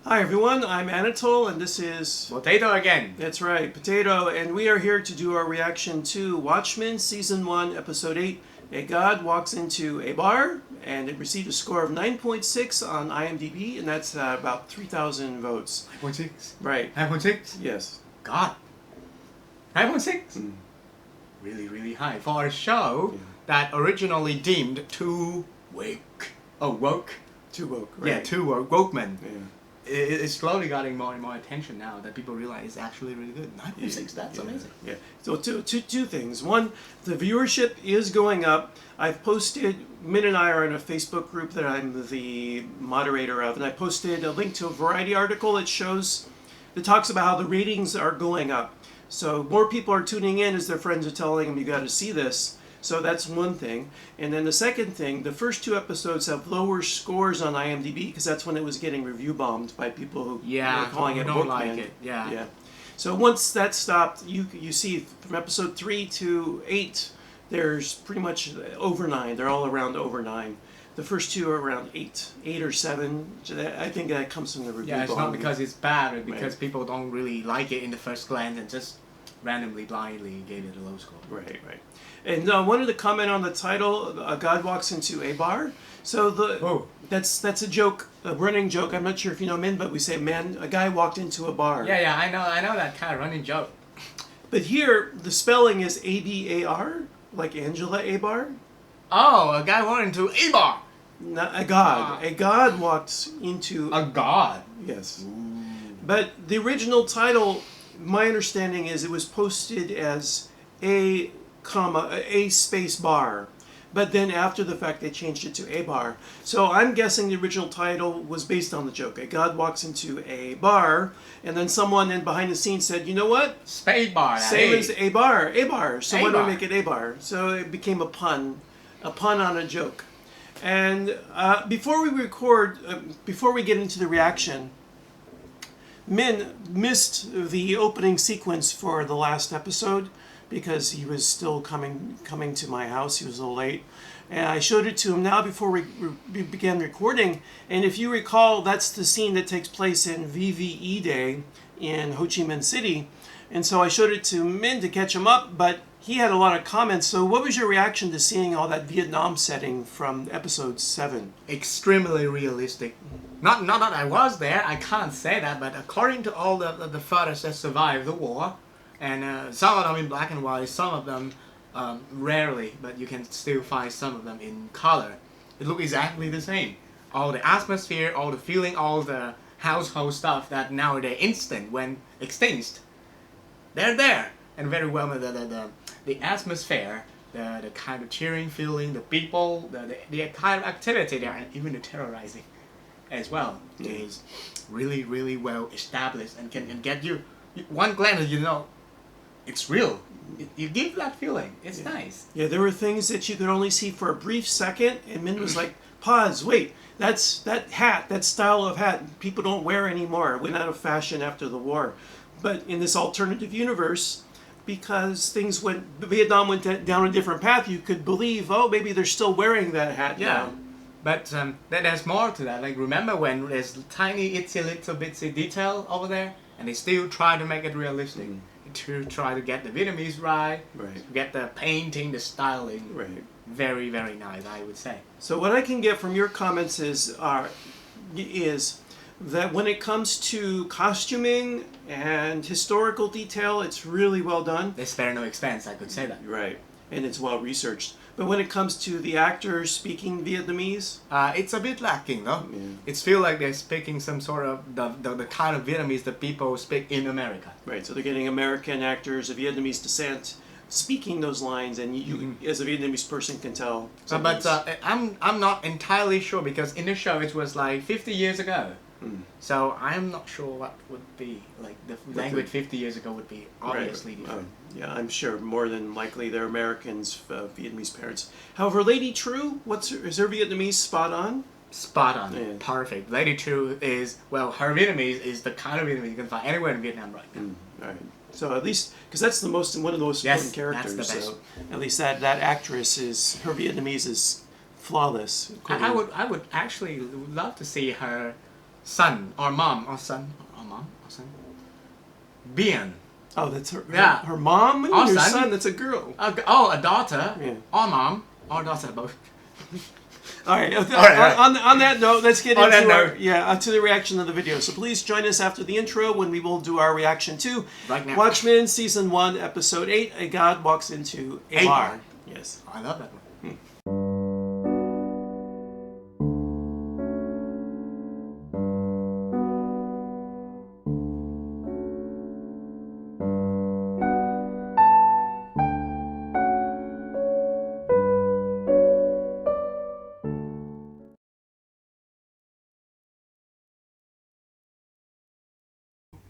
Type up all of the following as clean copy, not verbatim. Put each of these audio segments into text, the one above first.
Hi everyone, I'm Anatole and this is... Potato again. That's right, Potato, and we are here to do our reaction to Watchmen Season 1, Episode 8. A god walks into a bar, and it received a score of 9.6 on IMDb, and that's about 3,000 votes. 9.6? Right. 9.6? Yes. God. 9.6? Really high. For a show that originally deemed too woke. Oh, woke? Too woke, right? Yeah, too woke. Wokeman. Yeah. It's slowly getting more and more attention now that people realize it's actually really good. 9.6, that's amazing. Yeah. So two things. One, the viewership is going up. I've posted, Min and I are in a Facebook group that I'm the moderator of, and I posted a link to a Variety article that talks about how the ratings are going up. So more people are tuning in as their friends are telling them, you got to see this. So that's one thing. And then the second thing, the first two episodes have lower scores on IMDb because that's when it was getting review bombed by people who were calling it don't Bookman. like it. Yeah. So once that stopped, you see from episode 3 to 8, there's pretty much over 9. They're all around over 9. The first two are around 8 or 7. I think that comes from the review Yeah, it's bombing. not because it's bad, but because people don't really like it in the first glance and just randomly, blindly gave it a low score. Right. And I wanted to comment on the title, A God Walks into Abar. So that's a joke, a running joke. I'm not sure if you know Min, but we say, man, a guy walked into a bar. Yeah, I know that kind of running joke. But here, the spelling is A-B-A-R, like Angela Abar. Oh, a guy walked into Abar. Not a god. A god walked into... A god? Yes. But the original title, my understanding is it was posted as a space bar, but then after the fact they changed it to a bar. So I'm guessing the original title was based on the joke. A god walks into a bar, and then someone in behind the scenes said, you know what? Spade bar. Same as a bar. So why don't we make it a bar? So it became a pun on a joke. And before we get into the reaction, Min missed the opening sequence for the last episode because he was still coming to my house. He was a little late. And I showed it to him now before we began recording. And if you recall, that's the scene that takes place in VVE Day in Ho Chi Minh City. And so I showed it to Min to catch him up, but he had a lot of comments. So what was your reaction to seeing all that Vietnam setting from episode 7? Extremely realistic. Not that I was there, I can't say that, but according to all the photos that survived the war, and some of them in black and white, some of them rarely, but you can still find some of them in color. It looks exactly the same. All the atmosphere, all the feeling, all the household stuff that nowadays instant when extinct, they're there. And very well the atmosphere, the kind of cheering feeling, the people, the kind of activity there, and even the terrorizing as well is really well established and can get you one glance, you know. It's real. You give that feeling. It's nice. Yeah, there were things that you could only see for a brief second, and Min was like, pause, wait, that hat, that style of hat, people don't wear anymore. It went out of fashion after the war. But in this alternative universe, because Vietnam went down a different path, you could believe, oh, maybe they're still wearing that hat now. But there's more to that. Like, remember when there's tiny, itsy, little bitsy detail over there, and they still try to make it realistic. To try to get the Vietnamese right, get the painting, the styling, very nice, I would say. So what I can get from your comments is that when it comes to costuming and historical detail, it's really well done. They spare no expense, I could say that. Right, and it's well researched. But when it comes to the actors speaking Vietnamese, it's a bit lacking, no? Yeah. It feels like they're speaking some sort of the kind of Vietnamese that people speak in America. Right, so they're getting American actors of Vietnamese descent speaking those lines, and you as a Vietnamese person can tell. But I'm not entirely sure because in the show it was like 50 years ago. So I'm not sure what would be like the language 50 years ago would be obviously different. Yeah, I'm sure more than likely they're Americans, Vietnamese parents. However, Lady True, is her Vietnamese spot on? Spot on, perfect. Lady True is, well, her Vietnamese is the kind of Vietnamese you can find anywhere in Vietnam right now. Right. So at least, because that's one of the most important characters. That's the best. So at least that actress her Vietnamese is flawless. I would actually love to see her son or mom or son or mom or son. Bien. Oh, that's her. Yeah. Her mom and Or your son. son. That's a girl. A daughter. Yeah. Or mom or daughter both. All right. right. On that note, let's get On that into note. to the reaction of the video. So please join us after the intro when we will do our reaction to Right now. Watchmen Season 1, Episode 8. A God walks into a bar. Yes. I love that one.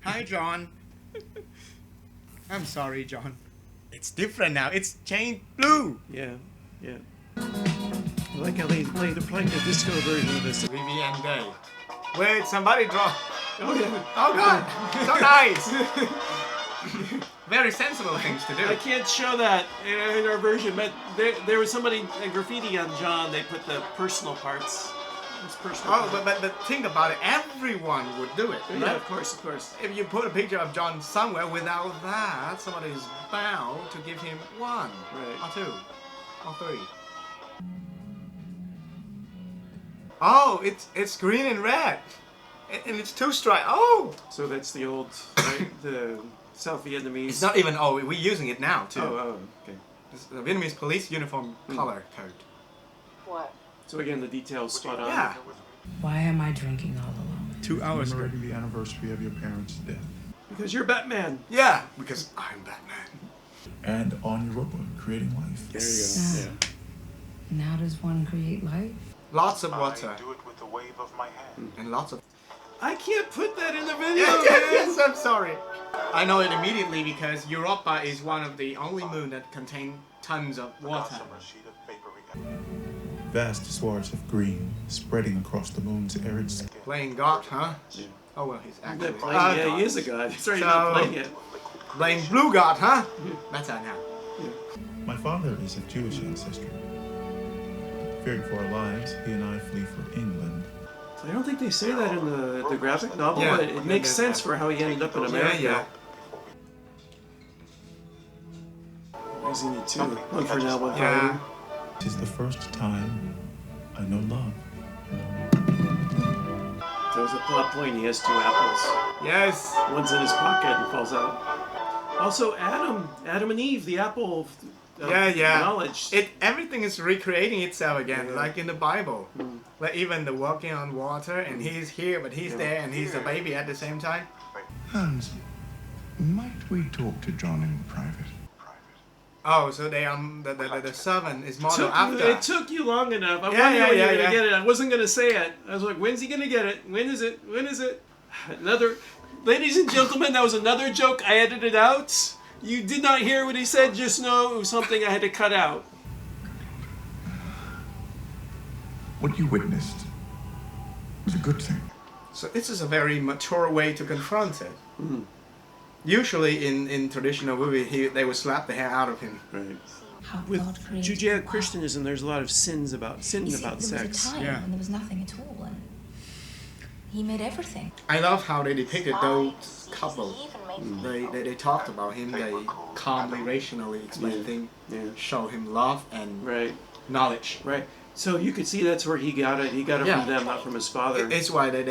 Hi, John. I'm sorry, John. It's different now. It's changed blue. Yeah. Yeah. I like how they're playing the disco version of this. Vivian Day. Wait, somebody draw. Oh yeah. Oh God, so nice. Very sensible things to do. I can't show that in our version, but there was somebody graffiti on John. They put the personal parts. It's personal. Oh, but think about it. Everyone would do it. Yeah, Right? of course, of course. If you put a picture of John somewhere, without that, somebody is bound to give him 1, Right. or 2, or 3. Oh, it's green and red, and it's 2 stripes. Oh, So that's the old, right? The South Vietnamese. it's not even. Oh, we're using it now too. Oh, okay. It's the Vietnamese police uniform color code. What? So again, the details spot on. Yeah, Why am I drinking all alone? 2 hours ago. Commemorating the anniversary of your parents' death. Because you're Batman. Yeah, because I'm Batman. And on your roadbook, creating life. There you go. And how does one create life? Lots of water I do it with a wave of my hand. and lots of. I can't put that in the video. Yes, I'm sorry. I know it immediately because Europa is one of the only moon that contain tons of water. Gossamer sheet of paper again. Vast swards of green spreading across the moon's arid sky. Playing God, huh? Yeah. Oh well, he's I'm actually. not playing. Yeah, he is a god. He's already So- not playing it. Playing Blue God, huh? Better now. My father is of Jewish ancestry. Fearing for our lives, he and I flee for England. I don't think they say that in the graphic novel, Yeah. but it makes Yeah. sense for how he ended up in America. Yeah. Why does he need 2? One for now, one for Yeah. later. It is the first time I know love. So as a plot point, he has 2 apples. Yes. One's in his pocket and falls out. Also, Adam and Eve, the apple of Yeah. knowledge. Everything is recreating itself again, like in the Bible. Like even the walking on water, and he's here, but he's there, and he's a baby at the same time. Hans, might we talk to John in private? Oh, so they the servant is modeled after. It took you long enough. I Yeah, wondered when you were yeah. gonna get it. I wasn't gonna say it. I was like, when's he gonna get it? When is it? When is it? Another, ladies and gentlemen, that was another joke I edited out. You did not hear what he said. Just know it was something I had to cut out. What you witnessed was a good thing. So this is a very mature way to confront it. Usually in traditional movie, they would slap the hair out of him. Right. How With God created Judeo-Christianism, there's a lot of sin about You see, about there was sex. a time Yeah. when there was nothing at all, and he made everything. I love how they depicted those couple. They talked about him. They calmly, rationally explain things. Yeah. Show him love and Right. knowledge. Right. So you could see that's where he got it. He got it Yeah. from them, not from his father. It's why they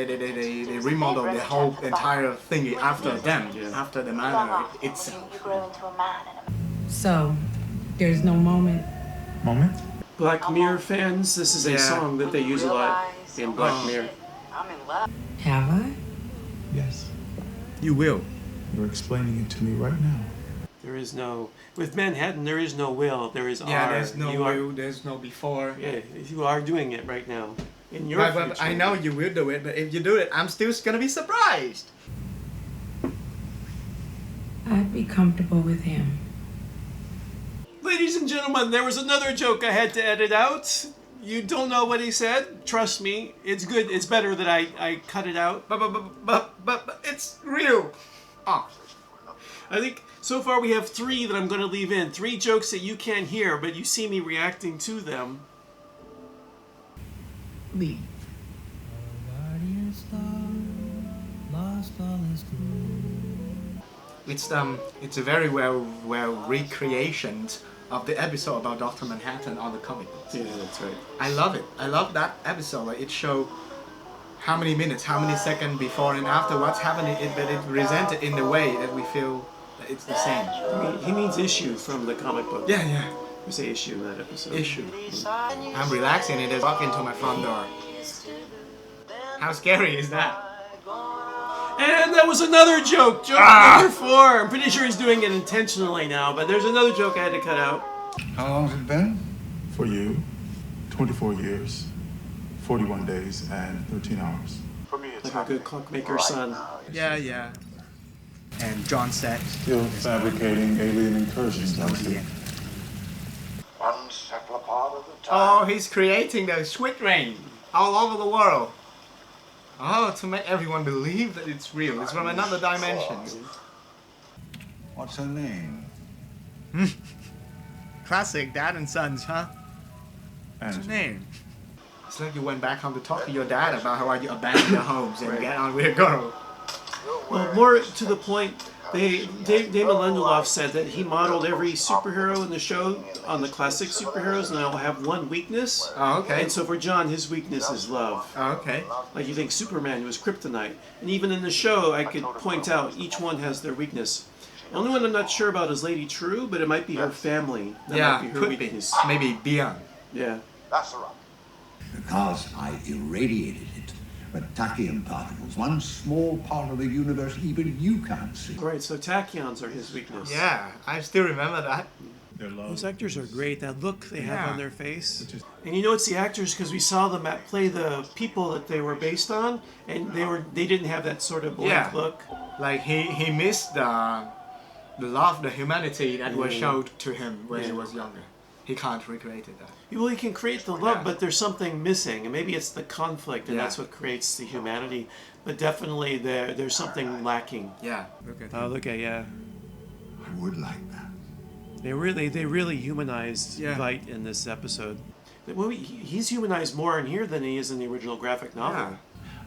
remodeled the whole entire thing after them, Yeah. after the manor itself. You grow into a man So, there's no moment. Moment? Black Mirror fans, this is a Yeah. song that they use a lot in Black Oh. Mirror. I'm in love. Have I? Yes, You will. you're explaining it to me right now. There is no, with Manhattan, there is no will. There is Yeah, are. there's no You are- will, there's no before. Yeah, you are doing it right now. In your But future. I know you will do it, but if you do it, I'm still gonna be surprised. I'd be comfortable with him. Ladies and gentlemen, there was another joke I had to edit out. You don't know what he said? Trust me, it's good. It's better that I cut it out. But it's real. Oh. I think so far we have 3 that I'm going to leave in. 3 jokes that you can't hear, but you see me reacting to them. Leave. Guardian star. it's a very well recreation of the episode about Dr. Manhattan on the comic books. Yeah, that's right. I love it. I love that episode. Like it show how many minutes, how many seconds before and after what's happening, but it presented in the way that we feel that it's the same. He means issue from the comic book. Yeah, yeah. We say issue in that episode. Issue. I'm relaxing and they walk into my front door. How scary is that? And that was another joke. Joke number 4. I'm pretty sure he's doing it intentionally now, but there's another joke I had to cut out. How long's it been? For you, 24 years, 41 days, and 13 hours. For me, it's Like a good clockmaker's son. Yeah, yeah. And John said, Still fabricating alien incursions, I see. Uncephalopod of the oh, time. he's creating the squid rain all over the world. Oh, to make everyone believe that it's real. It's from another dimension. What's her name? Classic dad and sons, huh? What's her Angela. name? It's like you went back home to talk to your dad about how you abandoned your homes and get on with a girl. Well, more to the point, Damon Lindelof said that he modeled every superhero in the show on the classic superheroes, and they'll have one weakness. Oh, okay. And so for John, his weakness is love. Oh, okay. Like you think Superman was kryptonite. And even in the show, I could point out each one has their weakness. The only one I'm not sure about is Lady True, but it might be her family. That Yeah, might be her could be. weakness. Maybe beyond. Yeah. That's the right. Because I irradiated it. But tachyon particles, one small part of the universe even you can't see. Right, so tachyons are his weakness. Yeah, I still remember that. Their love. Those actors are great. That look they have Yeah. on their face. Which is- And you know it's the actors because we saw them play the people that they were based on, and they didn't have that sort of blank Yeah. look. Like he missed the love, the humanity that was Yeah. showed to him when he Yeah. was younger. He can't recreate that. Well, he can create the love, Yeah. but there's something missing, and maybe it's the conflict, and Yeah. that's what creates the humanity. But definitely there's something lacking. Yeah. Look at Oh, look at yeah. I would like that. They really humanized Yeah. Veidt in this episode. Well, he's humanized more in here than he is in the original graphic novel. Yeah.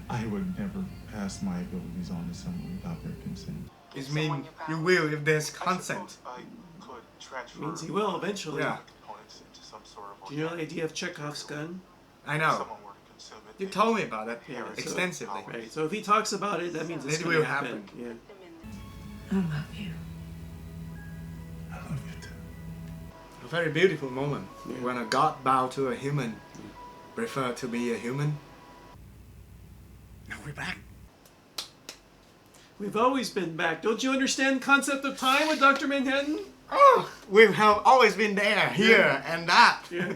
I would never pass my abilities on to someone without their consent. It means you will if there's consent. I could transfer Means he will eventually. Yeah. components into some sort of Do you know the idea of Chekhov's gun? I know. someone were to consume it. You told me about it Yeah, so- extensively. Right. So if he talks about it, that means it's It going will to happen. happen. Yeah. I love you. I love you too. A very beautiful moment when a god bowed to a human, preferred to be a human. Now we're back. We've always been back. Don't you understand the concept of time with Dr. Manhattan? Oh, we have always been there, here, and that. Yeah.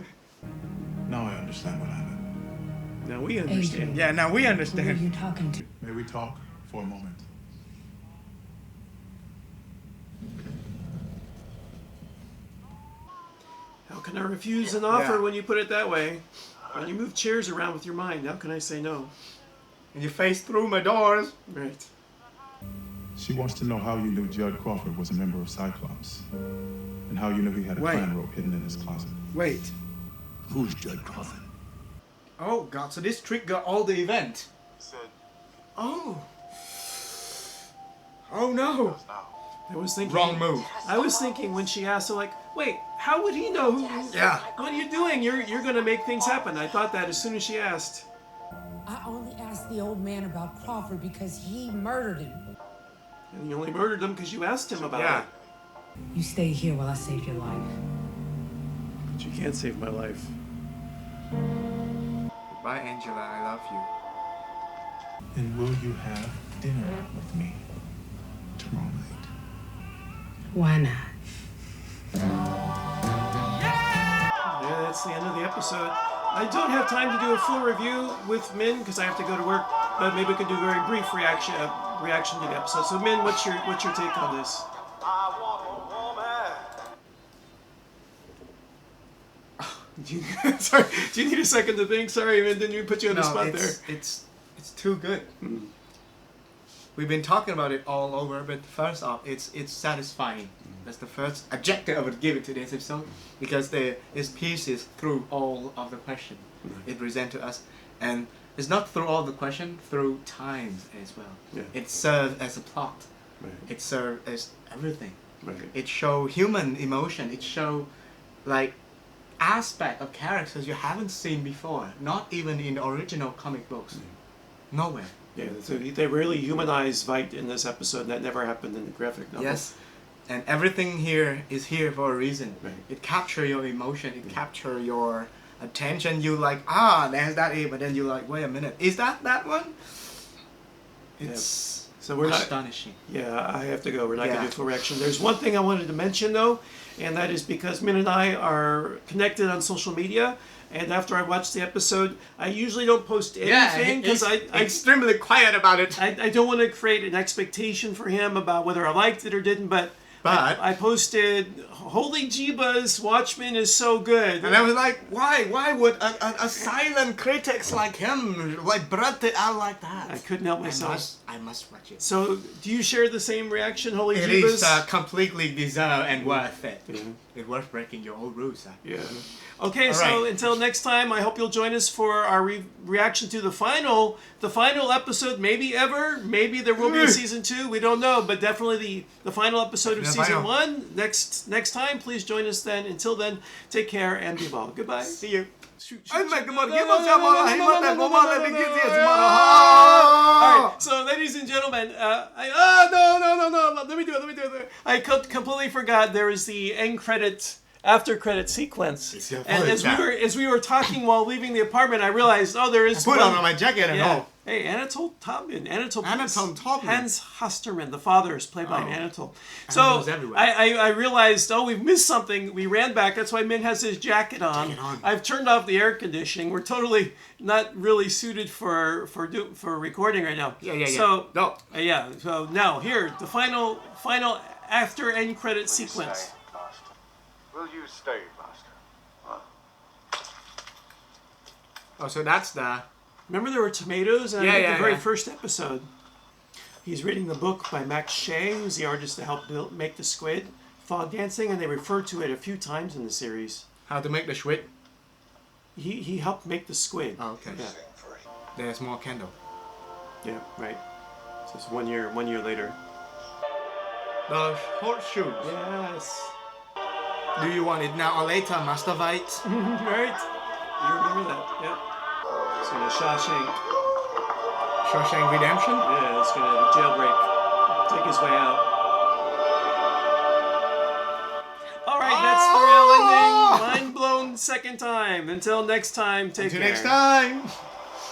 Now I understand what happened. Now we understand. Yeah, now we Who are understand. you talking to? May we talk for a moment? How can I refuse an offer Yeah. when you put it that way? When you move chairs around with your mind, how can I say no? And you face through my doors. Right. She wants to know how you knew Judd Crawford was a member of Cyclops, and how you knew he had a Wait. clan rope hidden in his closet. Wait. Who's Judd Crawford? Oh god, so this triggered all the event. He said, Oh. Oh no. now. I was thinking. Wrong move. I was thinking when she asked, her, like, wait, how would he know? Yeah. What are you doing? You're gonna make things happen. I thought that as soon as she asked. I only asked the old man about Crawford because he murdered him. And you only murdered him because you asked him about Yeah. it. You stay here while I save your life. But you can't save my life. Goodbye, Angela. I love you. And will you have dinner with me tomorrow night? Why not? Yeah, that's the end of the episode. I don't have time to do a full review with Min because I have to go to work, but maybe we could do a very brief reaction to the episode. So Min, what's your take on this? Sorry, do you need a second to think? Sorry, Min, didn't even put you on the spot there. it's too good. We've been talking about it all over, but first off, it's satisfying. That's the first adjective I would give it to this episode, because it's pieces through all of the question it presents to us, and it's not through all the question, through times as well. Yeah. It serves as a plot Right. It served as everything. Right. It showed human emotion. It showed like aspect of characters you haven't seen before. Not even in the original comic books. Nowhere. Yeah, so they really humanized Veidt in this episode, and that never happened in the graphic novel. Yes. And everything here is here for a reason. Right. It captures your emotion. It captures your attention. You like, there's that A, but then you're like, wait a minute, is that one? It's So we're astonishing. I have to go. We're not going Yeah. to do full reaction. There's one thing I wanted to mention though, and that is because Min and I are connected on social media. And after I watch the episode, I usually don't post anything because I extremely quiet about it. I don't want to create an expectation for him about whether I liked it or didn't. But I posted, "Holy Jeebus, Watchmen is so good." And I was like, why? Why would a silent critic like him like brought it out like that? I couldn't help myself. I must watch it. So, do you share the same reaction, Holy It Jeebus? is completely deserved and worth it. It's worth breaking your old rules. Yeah. Okay, All so right. until next time, I hope you'll join us for our reaction to the final episode, maybe ever. Maybe there will be a season 2. We don't know, but definitely the final episode of The season final. 1. Next time, please join us then. Until then, take care and be well. Goodbye. See you. Alright, so ladies and gentlemen, no, let me do it. I completely forgot there is the end credit, after credit sequence. It's your And fault, as we were talking while leaving the apartment, I realized, there is Put one. on my jacket and all. Hey, Anatole Topman. Anatole Topman. Hans Hosterman, the father, is played by Anatole. So Anatole's everywhere. I realized, we've missed something. We ran back. That's why Min has his jacket on. I've turned off the air conditioning. We're totally not really suited for recording right now. Yeah. So No. So now here the final after end credit sequence. Stay, Master. Will you stay, Master? Oh, so that's the... Remember there were tomatoes in the very first episode. He's reading the book by Max Shea, who's the artist that helped make the squid, Fog Dancing, and they refer to it a few times in the series. How to make the squid? He helped make the squid. Oh, okay. Yeah. There's more candle. Yeah, right. So it's 1 year later. The horseshoes. Yes. Do you want it now or later, Master Veidt? Right? You remember that? Yeah. So the Shawshank. Shawshank Redemption? Yeah, it's gonna jailbreak. Take his way out. Alright, that's the real ending. Mind blown second time. Until next time, take care. Until next time.